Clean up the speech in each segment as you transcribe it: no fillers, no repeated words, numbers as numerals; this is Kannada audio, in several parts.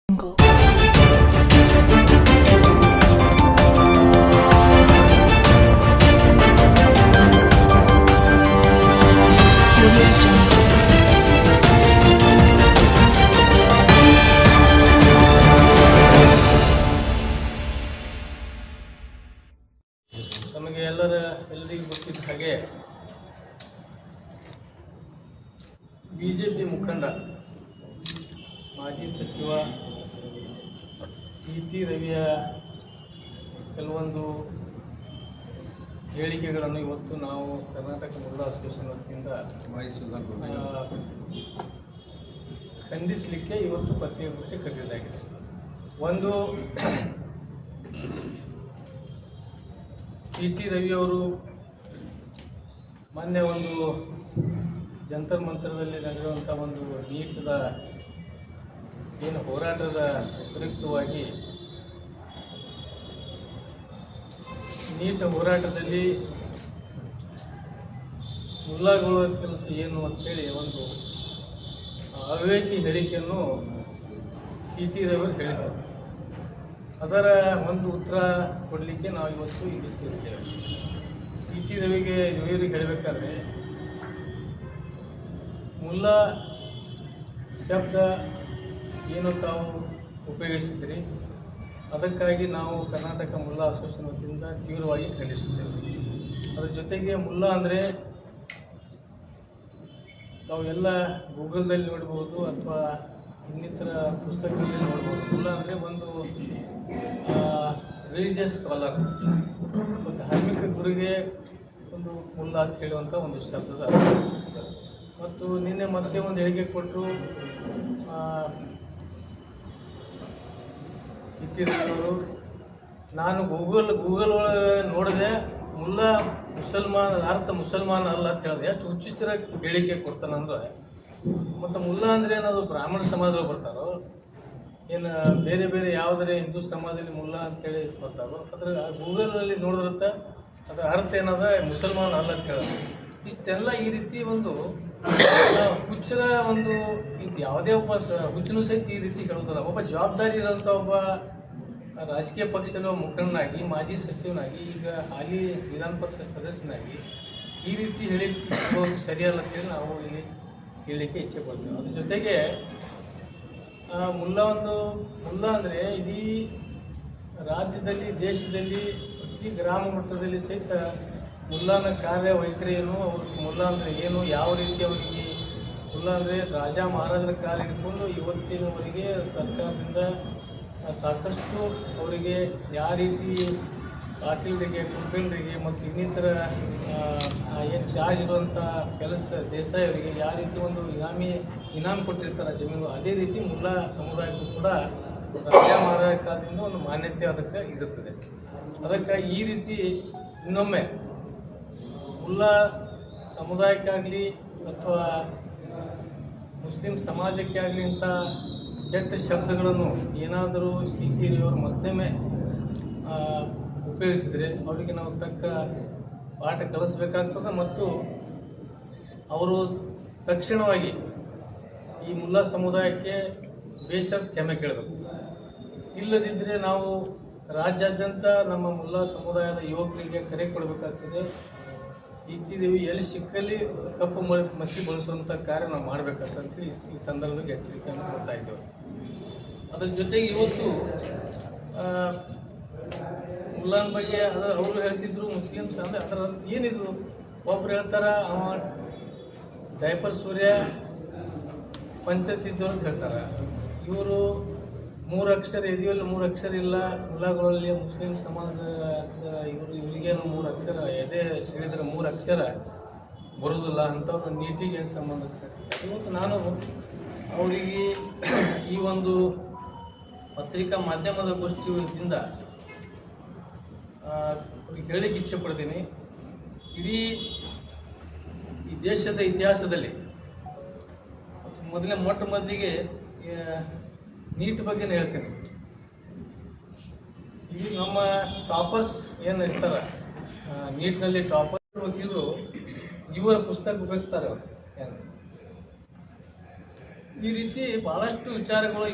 ನಮಗೆ ಎಲ್ಲರಿಗೂ ಗೊತ್ತಿದ್ದ ಹಾಗೆ ಬಿಜೆಪಿ ಮುಖಂಡ ಮಾಜಿ ಸಚಿವ ಸಿ.ಟಿ. ರವಿಯ ಕೆಲವೊಂದು ಹೇಳಿಕೆಗಳನ್ನು ಇವತ್ತು ನಾವು ಕರ್ನಾಟಕ ಮುಲ್ಲಾ ಅಸೋಸಿಯೇಷನ್ ವತಿಯಿಂದ ಖಂಡಿಸಲಿಕ್ಕೆ ಇವತ್ತು ಪತ್ರಿಕಾಗೋಷ್ಠಿ ಕರೆದಿದ್ದಾಗಿದೆ. ಒಂದು, ಸಿ.ಟಿ. ರವಿಯವರು ಮೊನ್ನೆ ಒಂದು ಜಂತರ್ ಮಂತ್ರದಲ್ಲಿ ನಡೆಯುವಂಥ ಒಂದು ನೀಟದ ಏನು ಹೋರಾಟದ ಪ್ರಯುಕ್ತವಾಗಿ ನೀಟ್ ಹೋರಾಟದಲ್ಲಿ ಮುಲ್ಲಾಗಳ ಕೆಲಸ ಏನು ಅಂತೇಳಿ ಒಂದು ಅವಿವೇಕಿ ಹೇಳಿಕೆಯನ್ನು ಸಿ.ಟಿ. ರವಿಯವರು ಹೇಳಿದರು. ಅದರ ಒಂದು ಉತ್ತರ ಕೊಡಲಿಕ್ಕೆ ನಾವು ಇವತ್ತು ಇಲ್ಲಿ ಸೇರಿದ್ದೇವೆ. ಸಿ.ಟಿ. ರವಿಯವರಿಗೆ ಹೇಳಬೇಕಾದ್ರೆ, ಮುಲ್ಲಾ ಶಬ್ದ ಏನು ತಾವು ಉಪಯೋಗಿಸಿದ್ರಿ, ಅದಕ್ಕಾಗಿ ನಾವು ಕರ್ನಾಟಕ ಮುಲ್ಲಾ ಅಸೋಸಿಯೇಷನ್ ವತಿಯಿಂದ ತೀವ್ರವಾಗಿ ಖಂಡಿಸುತ್ತೇವೆ. ಅದರ ಜೊತೆಗೆ ಮುಲ್ಲಾ ಅಂದರೆ ತಾವು ಎಲ್ಲ ಗೂಗಲ್ದಲ್ಲಿ ನೋಡ್ಬೋದು ಅಥವಾ ಇನ್ನಿತರ ಪುಸ್ತಕಗಳಲ್ಲಿ ನೋಡ್ಬೋದು. ಮುಲ್ಲಾ ಅಂದರೆ ಒಂದು ರಿಲಿಜಿಯಸ್ ಸ್ಕಾಲರ್, ಒಂದು ಧಾರ್ಮಿಕ ಗುರುಗೆ ಒಂದು ಮುಲ್ಲಾ ಅಂತ ಹೇಳುವಂಥ ಒಂದು ಶಬ್ದದ. ಮತ್ತು ನಿನ್ನೆ ಮತ್ತೆ ಒಂದು ಹೇಳಿಕೆ ಕೊಟ್ಟರು ಸಿ.ಟಿ. ರವಿಯವರು, ನಾನು ಗೂಗಲ್ ಒಳಗೆ ನೋಡಿದೆ, ಮುಲ್ಲಾ ಮುಸಲ್ಮಾನ ಅಲ್ಲ ಅಂತ ಹೇಳಿದೆ. ಎಷ್ಟು ಹುಚ್ಚುಚ್ಚರ ಹೇಳಿಕೆ ಕೊಡ್ತಾನಂದ್ರೆ, ಮತ್ತು ಮುಲ್ಲಾ ಅಂದರೆ ಏನದು ಬ್ರಾಹ್ಮಣ ಸಮಾಜದಲ್ಲಿ ಬರ್ತಾರೋ ಏನು ಬೇರೆ ಬೇರೆ ಯಾವುದೇ ಹಿಂದೂ ಸಮಾಜದಲ್ಲಿ ಮುಲ್ಲಾ ಅಂತೇಳಿ ಬರ್ತಾರೋ, ಅದ್ರ ಗೂಗಲ್ನಲ್ಲಿ ನೋಡಿದ್ರತ್ತ ಅದರ ಅರ್ಥ ಏನದ ಮುಸಲ್ಮಾನ ಅಲ್ಲ ಅಂತ ಹೇಳೋದು. ಇಷ್ಟೆಲ್ಲ ಈ ರೀತಿ ಒಂದು ಹುಚ್ಚರ ಒಂದು ಇದು ಯಾವುದೇ ಒಬ್ಬ ಹುಚ್ಚನು ಸಹಿತ ಈ ರೀತಿ ಹೇಳೋದಲ್ಲ. ಒಬ್ಬ ಜವಾಬ್ದಾರಿ ಇರೋಂಥ ಒಬ್ಬ ರಾಜಕೀಯ ಪಕ್ಷದ ಮುಖಂಡನಾಗಿ, ಮಾಜಿ ಸಚಿವನಾಗಿ, ಈಗ ಹಾಲಿ ವಿಧಾನ ಪರಿಷತ್ ಸದಸ್ಯನಾಗಿ ಈ ರೀತಿ ಹೇಳಿಕೊಳ್ಳೋದು ಸರಿಯಲ್ಲ ಅಂತೇಳಿ ನಾವು ಇಲ್ಲಿ ಹೇಳಲಿಕ್ಕೆ ಇಚ್ಛೆ ಪಡ್ತೇವೆ. ಅದ್ರ ಜೊತೆಗೆ ಮುಲ್ಲಾ ಅಂದರೆ ಇಡೀ ರಾಜ್ಯದಲ್ಲಿ, ದೇಶದಲ್ಲಿ, ಪ್ರತಿ ಗ್ರಾಮ ಮಟ್ಟದಲ್ಲಿ ಸಹಿತ ಮುಲ್ಲಾನ ಕಾರ್ಯವೈಖರಿಯನ್ನು, ಅವ್ರಿಗೆ ಮುಲ್ಲಾ ಅಂದರೆ ಏನು, ಯಾವ ರೀತಿ ಅವರಿಗೆ ಮುಲ್ಲಾ ಅಂದರೆ ರಾಜ ಮಹಾರಾಜರ ಕಾಲ ಹಿಡ್ಕೊಂಡು ಇವತ್ತಿನವರೆಗೆ ಸರ್ಕಾರದಿಂದ ಸಾಕಷ್ಟು ಅವರಿಗೆ ಯಾವ ರೀತಿ ಪಾಟೀಲರಿಗೆ, ಕುಂಬೆಳರಿಗೆ ಮತ್ತು ಇನ್ನಿತರ ಏನು ಚಾರ್ಜ್ ಇರುವಂಥ ಕೆಲಸದ ದೇಸಾಯಿ ಅವರಿಗೆ ಯಾವ ರೀತಿ ಒಂದು ಇನಾಮ್ ಕೊಟ್ಟಿರ್ತಾರೆ ಜಮೀನು, ಅದೇ ರೀತಿ ಮುಲ್ಲಾ ಸಮುದಾಯಕ್ಕೂ ಕೂಡ ರಾಜ ಮಹಾರಾಜ ಕಾಲದಿಂದ ಒಂದು ಮಾನ್ಯತೆ ಅದಕ್ಕೆ ಇರುತ್ತದೆ. ಅದಕ್ಕೆ ಈ ರೀತಿ ಇನ್ನೊಮ್ಮೆ ಮುಲ್ಲಾ ಸಮುದಾಯಕ್ಕಾಗಲಿ ಅಥವಾ ಮುಸ್ಲಿಂ ಸಮಾಜಕ್ಕೆ ಆಗಲಿ ಇಂಥ ಕೆಟ್ಟ ಶಬ್ದಗಳನ್ನು ಏನಾದರೂ ಸಿ.ಟಿ. ರವಿಯವರು ಮತ್ತೊಮ್ಮೆ ಉಪಯೋಗಿಸಿದರೆ ಅವರಿಗೆ ನಾವು ತಕ್ಕ ಪಾಠ ಕಲಿಸಬೇಕಾಗ್ತದೆ. ಮತ್ತು ಅವರು ತಕ್ಷಣವಾಗಿ ಈ ಮುಲ್ಲಾ ಸಮುದಾಯಕ್ಕೆ ಬೇಷರತ್ ಕ್ಷಮೆ ಕೇಳಬೇಕು. ಇಲ್ಲದಿದ್ದರೆ ನಾವು ರಾಜ್ಯಾದ್ಯಂತ ನಮ್ಮ ಮುಲ್ಲಾ ಸಮುದಾಯದ ಯುವಕರಿಗೆ ಕರೆ ಕೊಡಬೇಕಾಗ್ತದೆ. ಸಿ.ಟಿ. ರವಿ ಎಲ್ಲಿ ಸಿಕ್ಕಲ್ಲಿ ಕಪ್ಪು ಮಸಿ ಬಳಸುವಂಥ ಕಾರ್ಯ ನಾವು ಮಾಡಬೇಕಾಗ್ತದೆ ಈ ಸಂದರ್ಭದಲ್ಲಿ ಎಚ್ಚರಿಕೆಯನ್ನು ಕೊಡ್ತಾ ಇದ್ದೇವೆ. ಅದರ ಜೊತೆಗೆ ಇವತ್ತು ಮುಲ್ಲಾನ ಬಗ್ಗೆ ಅವರು ಹೇಳ್ತಿದ್ರು ಮುಸ್ಲಿಮ್ಸ್ ಅಂದರೆ ಅದರ ಏನಿದು, ಒಬ್ರು ಹೇಳ್ತಾರೆ ಅವ ಡೈಪರ್ ಸೂರ್ಯ ಪಂಚತಿದ್ದು ಅಂತ ಹೇಳ್ತಾರೆ. ಇವರು 3 ಅಕ್ಷರ ಎದೆಯಲ್ಲಿ 3 ಅಕ್ಷರ ಇಲ್ಲ, ಮುಲ್ಲಾಗಳಲ್ಲಿ ಮುಸ್ಲಿಂ ಸಮಾಜದ ಇವರಿಗೇನು 3 ಅಕ್ಷರ ಎದೆ ಸಿಡಿದ್ರೆ 3 ಅಕ್ಷರ ಬರುವುದಿಲ್ಲ ಅಂಥವ್ರು ನೀಟಿಗೆ ಏನು ಸಂಬಂಧ. ಇವತ್ತು ನಾನು ಅವರಿಗೆ ಈ ಒಂದು ಪತ್ರಿಕಾ ಮಾಧ್ಯಮದ ಗೋಷ್ಠಿಯಿಂದ ಅವ್ರಿಗೆ ಹೇಳಲಿಕ್ಕೆ ಇಚ್ಛೆ ಪಡ್ತೀನಿ. ಇಡೀ ಈ ದೇಶದ ಇತಿಹಾಸದಲ್ಲಿ ಮೊಟ್ಟ ಮೊದಲಿಗೆ ನೀಟ್ ಬಗ್ಗೆ ಹೇಳ್ತೀನಿ. ಈಗ ನಮ್ಮ ಟಾಪರ್ಸ್ ಏನು ಇರ್ತಾರೆ, ನೀಟ್ನಲ್ಲಿ ಟಾಪರ್ ವಕೀಲರು ಇವರ ಪುಸ್ತಕ ಉಪಯೋಗಿಸ್ತಾರೆ. ಅವರು ಈ ರೀತಿ ಭಾಳಷ್ಟು ವಿಚಾರಗಳು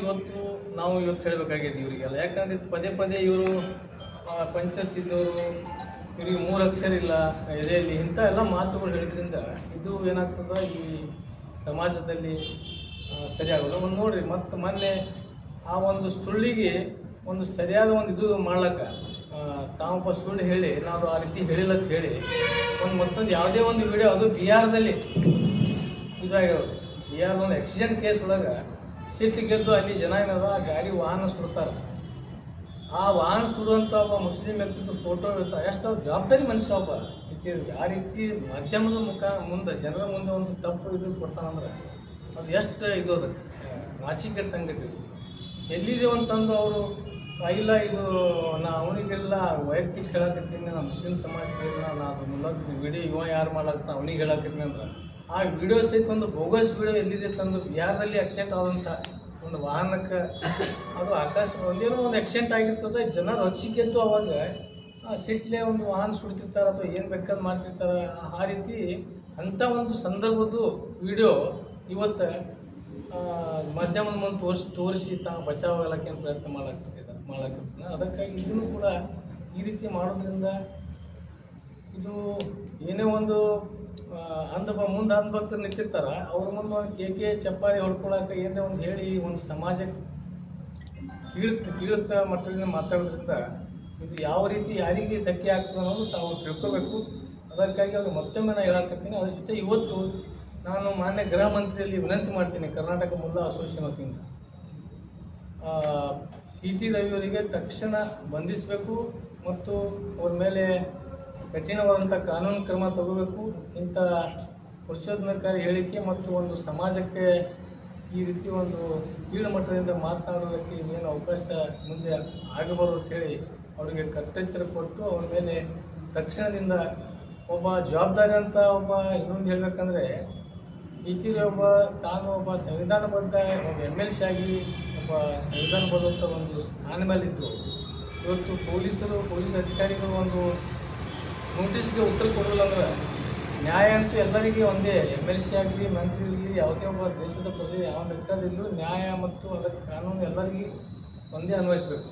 ನಾವು ಇವತ್ತು ಹೇಳಬೇಕಾಗಿದೆ ಇವರಿಗೆಲ್ಲ. ಯಾಕಂದರೆ ಪದೇ ಪದೇ ಇವರು ಪಂಚಾಯತಿದ್ದವರು ಇವ್ರಿಗೆ 3 ಅಕ್ಷರ ಇಲ್ಲ ಎದೆಯಲ್ಲಿ ಇಂಥ ಎಲ್ಲ ಮಾತುಗಳು ಹೇಳಿದ್ರಿಂದ ಇದು ಏನಾಗ್ತದೆ ಈ ಸಮಾಜದಲ್ಲಿ ಸರಿಯಾಗೋಲ್ಲ. ಒಂದು ನೋಡಿರಿ, ಮತ್ತು ಮೊನ್ನೆ ಆ ಒಂದು ಸುಳ್ಳಿಗೆ ಒಂದು ಸರಿಯಾದ ಒಂದು ಇದು ಮಾಡ್ಲಿಕ್ಕೆ ತಾವೊಬ್ಬ ಸುಳ್ಳು ಹೇಳಿ ನಾವು ಆ ರೀತಿ ಹೇಳಿಲ್ಲ ಅಂತ ಹೇಳಿ ಮತ್ತೊಂದು ಯಾವುದೇ ಒಂದು ವಿಡಿಯೋ, ಅದು ಬಿಹಾರದಲ್ಲಿ ಇದಾಗ್ಯವರು. ಬಿಹಾರದ ಒಂದು ಆಕ್ಸಿಡೆಂಟ್ ಕೇಸ್ ಒಳಗೆ ಸಿಟ್ಟು ಗೆದ್ದು ಅಲ್ಲಿ ಜನ ಏನದ ಆ ಗಾಡಿ ವಾಹನ ಸುಡ್ತಾರೆ. ಆ ವಾಹನ ಸುಡುವಂಥ ಒಬ್ಬ ಮುಸ್ಲಿಂ ವ್ಯಕ್ತಿದ್ದು ಫೋಟೋ ಇರ್ತಾರೆ. ಎಷ್ಟು ಜವಾಬ್ದಾರಿ ಮನುಷ್ಯ ಒಬ್ಬ ಯಾವ ರೀತಿ ಮಾಧ್ಯಮದ ಮುಂದೆ ಜನರ ಮುಂದೆ ಒಂದು ತಪ್ಪು ಇದು ಕೊಡ್ತಾನಂದ್ರೆ ಅದು ಎಷ್ಟು ಇದು ಅದಕ್ಕೆ ನಾಚಿಕೆ ಸಂಗತಿ. ಎಲ್ಲಿದೆವು ಅಂತಂದು ಅವರು ಇಲ್ಲ ಇದು ಅವನಿಗೆಲ್ಲ ವೈಯಕ್ತಿಕ ಹೇಳಕತ್ತೀನಿ, ನಾನು ಮುಸ್ಲಿಂ ಸಮಾಜಕ್ಕೆ ನಾನು ಮುಲ್ಲದ ವಿಡಿಯೋ ಯಾರು ಮಾಡ್ಲಾಗ್ತಾನೆ ಅವನಿಗೆ ಹೇಳಕತ್ತೀನಿ ಅಂದ್ರೆ ಆ ವಿಡಿಯೋ ಸಹಿತ ಒಂದು ಬೋಗಸ್ ವಿಡಿಯೋ ಎಲ್ಲಿದೆ ತಂದು ಬಿಹಾರದಲ್ಲಿ ಆಕ್ಸಿಡೆಂಟ್ ಆದಂಥ ಒಂದು ವಾಹನಕ್ಕೆ ಅದು ಒಂದೇನೋ ಒಂದು ಆಕ್ಸಿಡೆಂಟ್ ಆಗಿರ್ತದೆ. ಜನ ರೊಚ್ಚಿಗೆದ್ದು ಅವಾಗ ಸಿಟ್ಲೆ ಒಂದು ವಾಹನ ಸುಡ್ತಿರ್ತಾರೆ ಅಥವಾ ಏನು ಬೇಕಾದ್ರೆ ಮಾಡ್ತಿರ್ತಾರೆ. ಆ ರೀತಿ ಅಂಥ ಒಂದು ಸಂದರ್ಭದ್ದು ವಿಡಿಯೋ ಇವತ್ತು ಮಾಧ್ಯಮದ ಮುಂದೆ ತೋರಿಸಿ ತಾನು ಬಚಾವಾಗಲಿಕ್ಕೆ ಪ್ರಯತ್ನ ಮಾಡಲಾಗ್ತದೆ. ಅದಕ್ಕಾಗಿ ಇದನ್ನು ಕೂಡ ಈ ರೀತಿ ಮಾಡೋದ್ರಿಂದ ಇದು ಏನೇ ಒಂದು ಮುಂದೆ ಅಂಧಭಕ್ತರು ನಿಂತಿರ್ತಾರೆ, ಅವ್ರ ಮುಂದೆ ಒಂದು ಕೇಕೆ ಚಪ್ಪಾಳಿ ಹೊಡ್ಕೊಳಕ್ಕೆ ಏನೇ ಒಂದು ಹೇಳಿ ಒಂದು ಸಮಾಜಕ್ಕೆ ಕೀಳುತ್ತ ಮಟ್ಟದಿಂದ ಮಾತಾಡೋದ್ರಿಂದ ಇದು ಯಾವ ರೀತಿ ಯಾರಿಗೆ ಧಕ್ಕೆ ಆಗ್ತದೆ ಅನ್ನೋದು ತಾವು ತಿಳ್ಕೋಬೇಕು. ಅದಕ್ಕಾಗಿ ಅವ್ರಿಗೆ ಮತ್ತೊಮ್ಮೆ ನಾನು ಹೇಳಕತ್ತೀನಿ. ಅದ್ರ ಜೊತೆ ಇವತ್ತು ನಾನು ಮಾನ್ಯ ಗೃಹ ಮಂತ್ರಿಯಲ್ಲಿ ವಿನಂತಿ ಮಾಡ್ತೀನಿ, ಕರ್ನಾಟಕ ಮುಲ್ಲಾ ಅಸೋಸಿಯೇಷನ್ ವತಿಯಿಂದ ಸಿ.ಟಿ. ರವಿಯವರಿಗೆ ತಕ್ಷಣ ಬಂಧಿಸಬೇಕು ಮತ್ತು ಅವ್ರ ಮೇಲೆ ಕಠಿಣವಾದಂಥ ಕಾನೂನು ಕ್ರಮ ತಗೋಬೇಕು. ಇಂಥ ಪ್ರಚೋದನಕಾರಿ ಹೇಳಿಕೆ ಮತ್ತು ಒಂದು ಸಮಾಜಕ್ಕೆ ಈ ರೀತಿ ಒಂದು ಕೀಳು ಮಟ್ಟದಿಂದ ಮಾತನಾಡೋದಕ್ಕೆ ಏನು ಅವಕಾಶ ಮುಂದೆ ಆಗಬಾರದು ಅಂತೇಳಿ ಅವರಿಗೆ ಕಟ್ಟೆಚ್ಚರ ಕೊಟ್ಟು ಅವ್ರ ಮೇಲೆ ತಕ್ಷಣದಿಂದ ಒಬ್ಬ ಜವಾಬ್ದಾರಿ ಅಂತ ಇನ್ನೊಂದು ಹೇಳಬೇಕಂದ್ರೆ ಸಿ.ಟಿ. ತಾನು ಒಬ್ಬ ಸಂವಿಧಾನಬದ್ಧ ಒಬ್ಬ MLC ಆಗಿ ಒಬ್ಬ ಸಂವಿಧಾನಬದ್ಧ ಒಂದು ಸ್ಥಾನ ಮೇಲಿದ್ದು ಇವತ್ತು ಪೊಲೀಸ್ ಅಧಿಕಾರಿಗಳು ಒಂದು ನೋಟಿಸ್ಗೆ ಉತ್ತರ ಕೊಡೋಲ್ಲ ಅಂದ್ರೆ ನ್ಯಾಯ ಅಂತೂ ಎಲ್ಲರಿಗೂ ಒಂದೇ. MLC ಆಗಲಿ, ಮಂತ್ರಿ ಇರಲಿ, ಯಾವುದೇ ಒಬ್ಬ ದೇಶದ ಪ್ರಜೆ ಯಾವ ಬೇಕಾದಿಲ್ಲೂ ನ್ಯಾಯ ಮತ್ತು ಅದಕ್ಕೆ ಕಾನೂನು ಎಲ್ಲರಿಗೂ ಒಂದೇ ಅನ್ವಯಿಸಬೇಕು.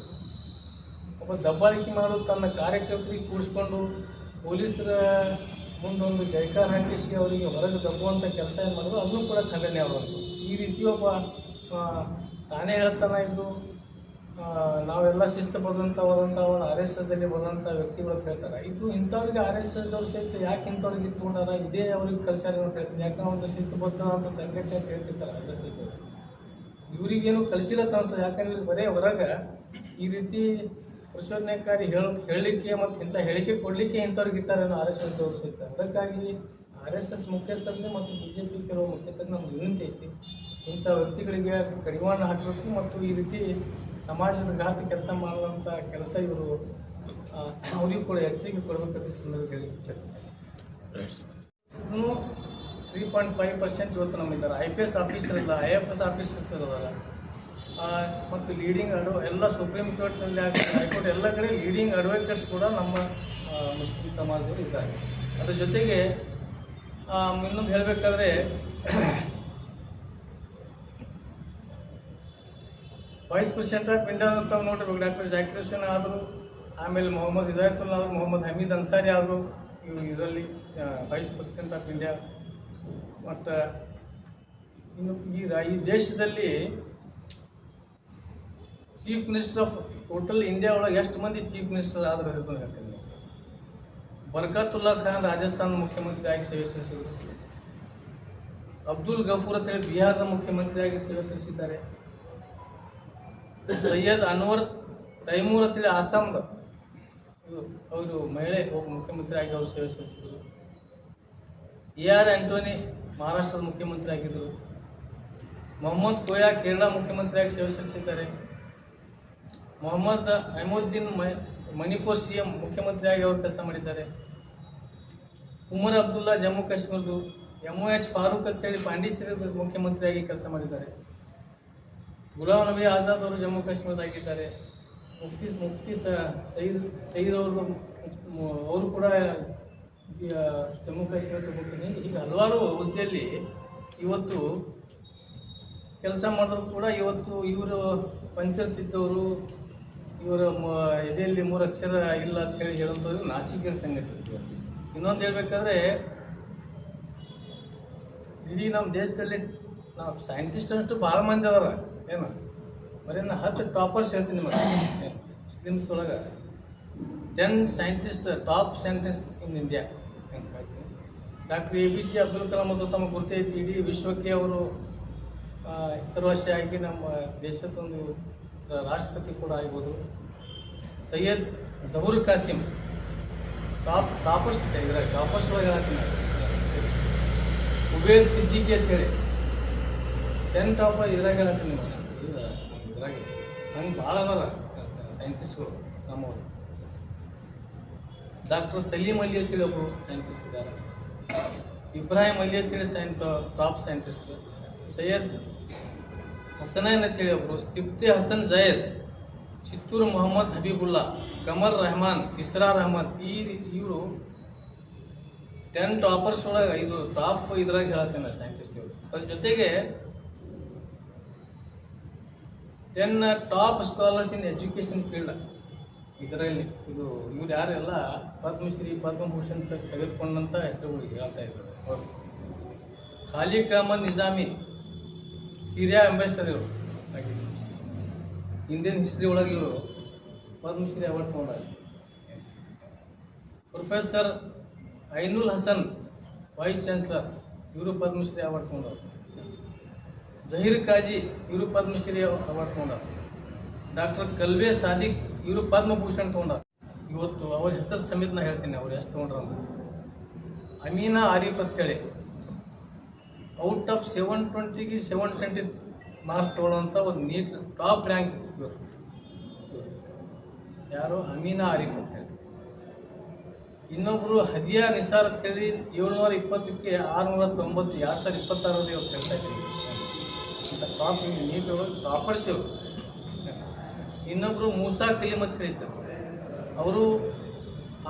ಒಬ್ಬ ದಬ್ಬಾಳಿಕೆ ಮಾಡೋದು ತನ್ನ ಕಾರ್ಯಕರ್ತರಿಗೆ ಕೂಡಿಸ್ಕೊಂಡು ಪೊಲೀಸರ ಮುಂದೊಂದು ಜೈಕಾರ ಹಾಕಿಸಿ ಅವರಿಗೆ ಹೊರಗೆ ದಬ್ಬುವಂಥ ಕೆಲಸ ಏನು ಮಾಡೋದು ಅದನ್ನು ಕೂಡ ಖಂಡನೆ ಆಗೋದು. ಈ ರೀತಿ ಒಬ್ಬ ತಾನೇ ಹೇಳ್ತಾನೆ ಇದ್ದು ನಾವೆಲ್ಲ ಶಿಸ್ತುಬದ್ಧವಾದಂಥ ಒಂದು RSSದಲ್ಲಿ ಬರುವಂಥ ವ್ಯಕ್ತಿಗಳು ಅಂತ ಹೇಳ್ತಾರೆ. ಇದು ಇಂಥವ್ರಿಗೆ RSSದವ್ರು ಸಹಿತ ಯಾಕೆ ಇಂಥವ್ರಿಗೆ ಇಟ್ಕೊಂಡಾರ, ಇದೇ ಅವ್ರಿಗೆ ಕಲಿಸ್ಯಾರ ಅಂತ ಹೇಳ್ತೀನಿ. ಯಾಕಂದ್ರೆ ಒಂದು ಶಿಸ್ತುಬದ್ಧ ಅಂತ ಸಂಘಟನೆ ಅಂತ ಹೇಳ್ತಿರ್ತಾರೆ RSSದವ್ರು. ಇವರಿಗೇನು ಕಲಿಸಿಲ್ಲ ಅನ್ಸೋದು. ಯಾಕಂದ್ರೆ ಇವ್ರು ಬರೀ ಹೊರಗೆ ಈ ರೀತಿ ಪ್ರಚೋದನೆಕಾರಿ ಹೇಳಲಿಕ್ಕೆ ಮತ್ತು ಇಂಥ ಹೇಳಿಕೆ ಕೊಡಲಿಕ್ಕೆ ಇಂಥವ್ರಿಗೆ ಇಟ್ಟಾರೇನೋ RSSದವ್ರು ಸಹಿತ. ಅದಕ್ಕಾಗಿ RSS ಮುಖ್ಯಸ್ಥರಿಗೆ ಮತ್ತು BJP ಕೆಲವು ಮುಖ್ಯಸ್ಥರಿಗೆ ನಮ್ಗೆ ವಿನಂತಿ ಐತಿ, ಇಂಥ ವ್ಯಕ್ತಿಗಳಿಗೆ ಕಡಿವಾಣ ಹಾಕಬೇಕು ಮತ್ತು ಈ ರೀತಿ ಸಮಾಜದ ಘಾತ ಕೆಲಸ ಮಾಡುವಂಥ ಕೆಲಸ ಇವರು ಅವರಿಗೂ ಕೂಡ ಎಚ್ಚರಿಕೆ ಕೊಡಬೇಕಂತ ಸಂದರ್ಭ ಹೇಳಿಕೆ 3.5% ಇವತ್ತು ನಮ್ಮಿದ್ದಾರೆ. IPS ಆಫೀಸರ್ ಇಲ್ಲ, IFS ಆಫೀಸರ್ಸ್ ಇರೋದಲ್ಲ ಮತ್ತು ಲೀಡಿಂಗ್ ಎಲ್ಲ ಸುಪ್ರೀಂ ಕೋರ್ಟ್ನಲ್ಲಿ ಹೈಕೋರ್ಟ್ ಎಲ್ಲ ಕಡೆ ಲೀಡಿಂಗ್ ಅಡ್ವೊಕೇಟ್ಸ್ ಕೂಡ ನಮ್ಮ ಮುಸ್ಲಿಂ ಸಮಾಜದವರು ಇದ್ದಾರೆ. ಅದ್ರ ಜೊತೆಗೆ ಇನ್ನೊಂದು ಹೇಳಬೇಕಾದ್ರೆ ವೈಸ್ ಪ್ರೆಸಿಡೆಂಟ್ ಆಫ್ ಇಂಡಿಯಾ ಅಂತ ನೋಡಿರ್ಬೇಕು. ಡಾಕ್ಟರ್ ಜಾಕಿರ್ ಹುಸೇನ್ ಆದರು, ಆಮೇಲೆ ಮೊಹಮ್ಮದ್ ಹಿದಾಯತುಲ್ಲಾ ಅವರು, ಮೊಹಮ್ಮದ್ ಹಮೀದ್ ಅನ್ಸಾರಿ ಆದರು. ಇದರಲ್ಲಿ ವೈಸ್ ಪ್ರೆಸಿಡೆಂಟ್ ಆಫ್ ಇಂಡಿಯಾ. ಮತ್ತು ಇನ್ನು ಈ ದೇಶದಲ್ಲಿ chief minister of total India ಒಳಗೆ ಎಷ್ಟು ಮಂದಿ ಚೀಫ್ ಮಿನಿಸ್ಟರ್ ಆದರೂ ಹೇಳ್ಕೊಂಡು ಹೇಳ್ತೀನಿ. ಬರ್ಕತುಲ್ಲಾ ಖಾನ್ ರಾಜಸ್ಥಾನದ ಮುಖ್ಯಮಂತ್ರಿಯಾಗಿ ಸೇವೆ ಸಲ್ಲಿಸಿದರು. ಅಬ್ದುಲ್ ಗಫೂರ್ ಅಂತ ಹೇಳಿ ಬಿಹಾರದ ಮುಖ್ಯಮಂತ್ರಿಯಾಗಿ ಸೇವೆ ಸಲ್ಲಿಸಿದ್ದಾರೆ. ಸೈಯದ್ ಅನ್ವರ್ ತೈಮೂರ್ ಅಂತೇಳಿ ಆಸಾಮ್ದ ಅವರು ಮಹಿಳೆ ಒಬ್ಬ ಮುಖ್ಯಮಂತ್ರಿಯಾಗಿ ಅವರು ಸೇವೆ ಸಲ್ಲಿಸಿದರು. AR ಆಂಟೋನಿ ಮಹಾರಾಷ್ಟ್ರದ ಮುಖ್ಯಮಂತ್ರಿ ಆಗಿದ್ದರು. ಮೊಹಮ್ಮದ್ ಕೋಯಾ ಕೇರಳ ಮುಖ್ಯಮಂತ್ರಿಯಾಗಿ ಸೇವೆ ಸಲ್ಲಿಸಿದ್ದಾರೆ. ಮೊಹಮ್ಮದ್ ಅಹಮುದ್ದೀನ್ ಮಣಿಪುರ್ CM ಮುಖ್ಯಮಂತ್ರಿಯಾಗಿ ಅವರು ಕೆಲಸ ಮಾಡಿದ್ದಾರೆ. ಉಮರ್ ಅಬ್ದುಲ್ಲಾ ಜಮ್ಮು ಕಾಶ್ಮೀರದು. MOH ಫಾರೂಕ್ ಅಂತೇಳಿ ಪಾಂಡಿಚೇರಿ ಮುಖ್ಯಮಂತ್ರಿಯಾಗಿ ಕೆಲಸ ಮಾಡಿದ್ದಾರೆ. ಗುಲಾಂ ನಬಿ ಆಜಾದ್ ಅವರು ಜಮ್ಮು ಕಾಶ್ಮೀರದಾಗಿದ್ದಾರೆ. ಮುಫ್ತಿ ಸಯೀದ್ ಅವರು ಕೂಡ ಜಮ್ಮು ಕಾಶ್ಮೀರದ ಮುಖ್ಯ. ಹೀಗೆ ಹಲವಾರು ಹುದ್ದೆಯಲ್ಲಿ ಇವತ್ತು ಕೆಲಸ ಮಾಡಿದ್ರು ಕೂಡ ಇವತ್ತು ಇವರು ಪಂಚಾಯತಿದ್ದವರು ಇವರ ಎದೆಯಲ್ಲಿ 3 ಅಕ್ಷರ ಇಲ್ಲ ಅಂತ ಹೇಳುವಂಥದ್ದು ನಾಚಿಕೆಯ ಸಂಗತಿ. ಇನ್ನೊಂದು ಹೇಳ್ಬೇಕಾದ್ರೆ ಇಡೀ ನಮ್ಮ ದೇಶದಲ್ಲಿ ನಾವು ಸೈಂಟಿಸ್ಟ್ ಅಷ್ಟು ಭಾಳ ಮಂದಿ ಅದಾರ. ಏನು ಬರೀ ನಾ 10 ಟಾಪರ್ಸ್ ಹೇಳ್ತೀನಿ ನಿಮಗೆ. ಮುಸ್ಲಿಮ್ಸ್ ಒಳಗೆ 10 scientist top scientist in India ಅಂತ ಹೇಳ್ತೀನಿ. ಡಾಕ್ಟರ್ APJ ಅಬ್ದುಲ್ ಕಲಾಂ ಅದು ತಮಗೆ ಗುರ್ತೈತಿ. ಇಡೀ ವಿಶ್ವಕ್ಕೆ ಅವರು ಹೆಸರುವಾಸಿಯಾಗಿ ನಮ್ಮ ದೇಶದೊಂದು ರಾಷ್ಟ್ರಪತಿ ಕೂಡ ಆಗ್ಬೋದು. ಸೈಯದ್ ಜಹೂರ್ ಕಾಸಿಮ್ ಟಾಪರ್ಸ್ ಇದ್ರಾಗ ಟಾಪರ್ಸ್ ಒಳಗೆ ಹೇಳ್ತೀನಿ. ಉಬೇದ್ ಸಿದ್ದಿಕಿ ಅಂತೇಳಿ 10 ಟಾಪರ್ ಇದ್ರಾಗ ಹೇಳ್ತೀನಿ ನಿಮಗೆ. ಇದ್ರಾಗ ಹಂಗೆ ಭಾಳ ಅದಾರ ಸೈಂಟಿಸ್ಟ್ಗಳು ನಮ್ಮವರು. ಡಾಕ್ಟರ್ ಸಲೀಂ ಅಲಿ ಅಂತೇಳಿ ಒಬ್ಬರು ಸೈಂಟಿಸ್ಟ್ ಇದ್ದಾರೆ. ಇಬ್ರಾಹಿಂ ಅಲಿ ಅಂತೇಳಿ ಟಾಪ್ ಸೈಂಟಿಸ್ಟ್. ಸೈಯದ್ ಹಸನೈನ್ ಅಂತೇಳಿ ಒಬ್ಬರು. ಸಿಫ್ತೆ ಹಸನ್ ಜಯದ್, ಚಿತ್ತೂರು ಮೊಹಮ್ಮದ್ ಹಬೀಬುಲ್ಲಾ, ಕಮರ್ ರೆಹಮಾನ್, ಇಸ್ರಾರ್ ಅಹಮದ್. ಇವರು 10 ಟಾಪರ್ಸ್ ಒಳಗೆ 5 ಟಾಪ್ ಇದ್ರಾಗ ಹೇಳ್ತೇನೆ ಸೈಂಟಿಸ್ಟ್ ಇವರು. ಅದ್ರ ಜೊತೆಗೆ 10 top scholars in education field ಇದರಲ್ಲಿ. ಇವ್ರು ಯಾರೆಲ್ಲ ಪದ್ಮಶ್ರೀ ಪದ್ಮಭೂಷಣ್ ತೆಗೆದುಕೊಂಡಂಥ ಹೆಸರುಗಳು ಹೇಳ್ತಾ ಇದ್ದಾರೆ ಅವರು. ಖಾಲಿಕ್ ಅಹಮದ್ ನಿಜಾಮಿ ಸಿರಿಯಾ ಅಂಬಾಸಿಡರ್ ಇವರು ಆಗಿದ್ರು. ಇಂಡಿಯನ್ ಹಿಸ್ಟ್ರಿ ಒಳಗೆ ಇವರು ಪದ್ಮಶ್ರೀ ಅವಾರ್ಡ್ ತೊಗೊಂಡಾರೆ. Professor Ainul Hasan vice chancellor, ಇವರು ಪದ್ಮಶ್ರೀ ಅವಾರ್ಡ್ ತೊಗೊಂಡವ್ರು. ಜಹೀರ್ ಕಾಜಿ ಇವರು ಪದ್ಮಶ್ರೀ ಅವಾರ್ಡ್ ತೊಗೊಂಡಾರ. ಡಾಕ್ಟರ್ ಕಲ್ವೆ ಸಾದಿಕ್ ಇವರು ಪದ್ಮಭೂಷಣ್ ತೊಗೊಂಡಾರ. ಇವತ್ತು ಅವ್ರ ಹೆಸರು ಸಮೇತ ನಾ ಹೇಳ್ತೀನಿ ಅವ್ರು ಎಷ್ಟು ತೊಗೊಂಡ್ರ ಅಂತ. ಅಮೀನಾ ಆರಿಫ್ ಅಂತ ಹೇಳಿ ಔಟ್ ಆಫ್ 720ಗೆ 720 ಮಾರ್ಕ್ಸ್ ತೊಗೊಳ್ಳೋಂಥ ಒಂದು ನೀಟ್ ಟಾಪ್ ರ್ಯಾಂಕ್ ಇವರು. ಯಾರು? ಅಮೀನಾ ಆರಿಫ್ ಅಂತ ಹೇಳಿ. ಇನ್ನೊಬ್ಬರು ಹದಿಯಾ ನಿಸಾರ್ ಅಂತೇಳಿ 720ಕ್ಕೆ 690, 2026ರಲ್ಲಿ ಅವ್ರು ಕೆಲಸ ಇದ್ದೀವಿ. ಟಾಪ್ ನೀಟ್ ಟಾಪರ್ಸ್ ಇವರು. ಇನ್ನೊಬ್ಬರು ಮೂಸಾ ಕಲೀಮ್ ಅಂತ ಹೇಳಿದ್ದಾರೆ. ಅವರು